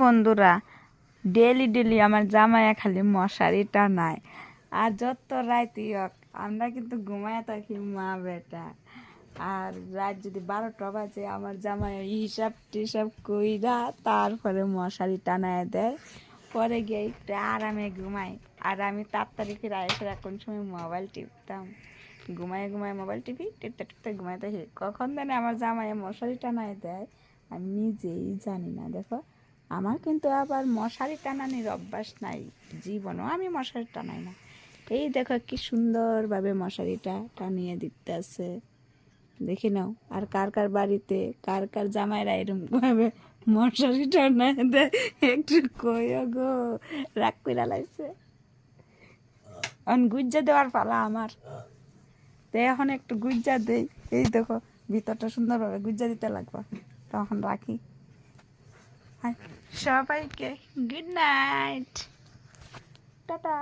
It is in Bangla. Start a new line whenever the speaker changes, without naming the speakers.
বন্ধুরা, ডেলি ডেলি আমার জামাইয়া খালি মশারি টানায়। আর যত রাইতই হোক আমরা কিন্তু ঘুমায় থাকি মা বেটা। আর রাত যদি 12টা বাজে আমার জামাই হিসাব টিসাব কইরা তারপরে মশারি টানায় দেয়, পরে গিয়ে একটু আরামে ঘুমাই। আর আমি তাড়াতাড়ি ফিরে এসে কোন সময় মোবাইল টিপতাম, ঘুমায় ঘুমায় মোবাইল টিপি, টিপতে টিপতে ঘুমাই থাকি। কখন জানে আমার জামাই মশারি টানায় দেয় আমি নিজেই জানি না। দেখো, আমার কিন্তু আবার মশারি টানানির অভ্যাস নাই, জীবনও আমি মশারি টানাই না। এই দেখো কি সুন্দরভাবে মশারিটা টানিয়ে দিতে আছে, দেখি নাও। আর কার কার বাড়িতে কার কার জামাইরা এরকম ভাবে মশারি টানায় দেয় একটু কইও গো, রাগ কইরা লাগছে। এখন গুজ্জা দেওয়ার পালা আমার, তো এখন একটু গুজ্জা দেই। এই দেখো ভিতরটা সুন্দরভাবে গুজ্জা দিতে লাগবে, তখন রাখি। সবাইকে গুড নাইট, টাটা।